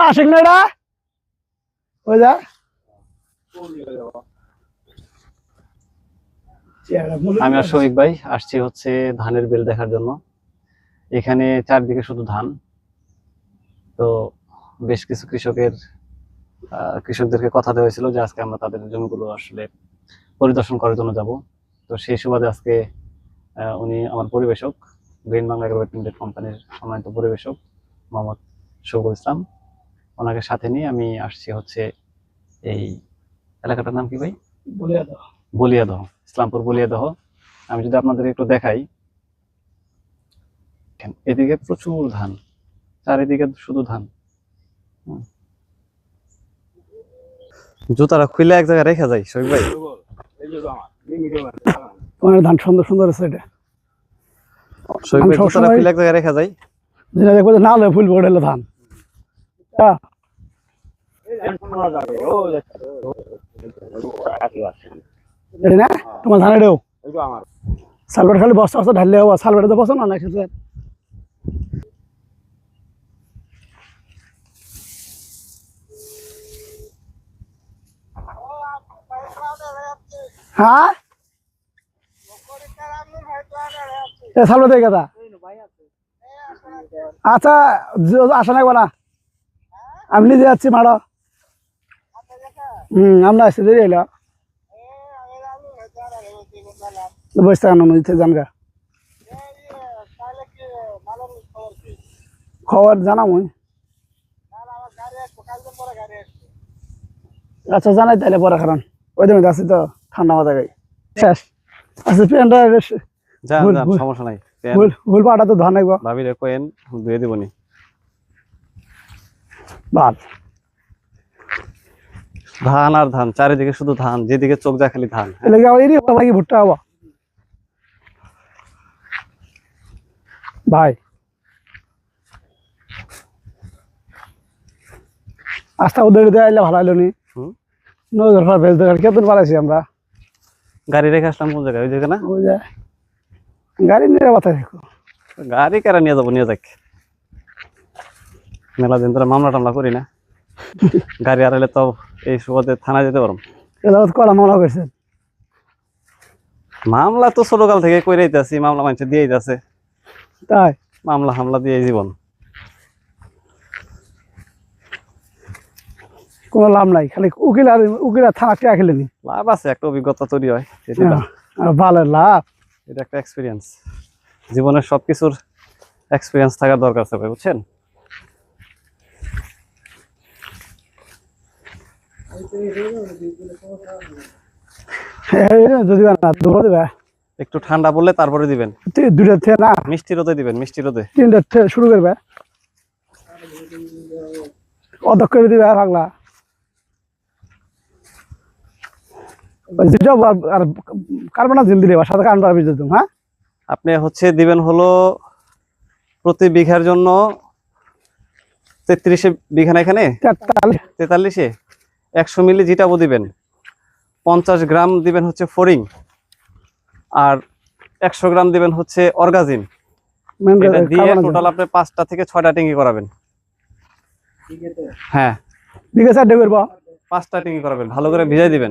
আশিক না এটা ওই যা আমি আর শফিক ভাই আসছি হচ্ছে ধানের বিল দেখার জন্য। এখানে চারদিকে শুধু ধান। তো বেশ কিছু কৃষকদেরকে কথা দেওয়া হয়েছিল যে আজকে আমরা তাদের জমিগুলো আসলে পরিদর্শন করার জন্য যাব। তো সেই সুবাদে আজকে উনি আমার পরিবেশক, গ্রিন বাংলা এগ্রো লিমিটেড কোম্পানির সম্মানিত পরিবেশক মোহাম্মদ শফিকুল ইসলাম, ওনাকে সাথে নিয়ে আমি আসছি হচ্ছে এই এলাকাটার নাম কি ভাই? বলিয়াদহ, ইসলামপুর বলিয়াদহ। আমি যদি আপনাদের একটু দেখাই, এদিকে প্রচুর ধান, চারিদিকে শুধু ধান। জুতারা খুলে এক জায়গায় রেখে যায় শফিক ভাই। ধান সুন্দর সুন্দর আছে এটা শফিক ভাই জুতারা খুলে এক জায়গায় রেখে যায়, যেটা দেখবো না হলে ফুল পড়ে ধান। না তোমার ধান এটাও সালবাট খালি বস্তা বস্তা ঢাললে হবো, সালবাটে তো বসো না খেতে। হ্যাঁ সালবাটে কথা আচ্ছা আসা লাগবো না, আমি নিজে যাচ্ছি মাড়ো। আমরা আসছি দেরি এলো বসে থাকানো নদীতে জানগা খবর জানাম ওই। আচ্ছা জানাই তাহলে পরে, কারণ ওই দিন আছি তো ঠান্ডা মাথা গাই শেষ। আচ্ছা প্যান্টটা সমস্যা নাই, ভুল পাটা তো ধান লাগবো ভাবি রে কোয়েন ধুয়ে দিবনি। ভাত ধান আর ধান, চারিদিকে শুধু ধান, যেদিকে চোখ যায় খালি ধান। ভুট্টা হবো ভাই। আস্তা উদয় আইলে ভালো হইলো নি, কেতন পালাইছি আমরা। গাড়ি রেখে আসলাম কোন জায়গায়? ওই জায়গা না, ওই যে গাড়ি নিয়ে মাথায় দেখো। গাড়ি কারা নিয়ে যাবো, নিয়ে যাক। মেলা দিন ধরে মামলা টামলা করি না, গাড়ি আর হলে তো এই সুবাদে থানায় যেতে পারো। কড়া মামলা করছেন? মামলা তো ছোটকাল থেকে করে দিতেছি, মামলা মানুষ দিয়ে দিতেছে, তাই মামলা হামলা দিয়ে জীবন কোনো লাভ নাই, খালি উকিল আর উকিল আর থানা কে খেলেনি। লাভ আছে, একটা অভিজ্ঞতা তৈরি হয়, ভালো লাভ, এটা একটা এক্সপিরিয়েন্স। জীবনের সবকিছুর এক্সপিরিয়েন্স থাকার দরকার আছে ভাই, বুঝছেন? যদি না দুপুর দিবে একটু ঠান্ডা পড়লে তারপরে দিবেন, দুইটা থেকে না মিষ্টি রোদে দিবেন, মিষ্টি রোদে। তিনটা থেকে শুরু করবে, অধ্যক্ষ করে দিবে পাগলা। আর কার্বনা জিল দিলে সাথে কারণ পারবি তুমি। হ্যাঁ আপনি হচ্ছে দিবেন হলো প্রতি বিঘার জন্য 33 বিঘা না, এখানে 43-এ 100 মিলি জিটাবো দিবেন, 50 গ্রাম দিবেন হচ্ছে ফরিং, আর 100 গ্রাম দিবেন হচ্ছে অর্গাজিন। এটা দিয়ে টোটাল আপনি 5টা থেকে 6টা ট্যাঙ্কি করাবেন। হ্যাঁ, বিঘা 4 করবো, 5টা ট্যাঙ্কি করাবেন, ভালো করে ভিজাই দিবেন।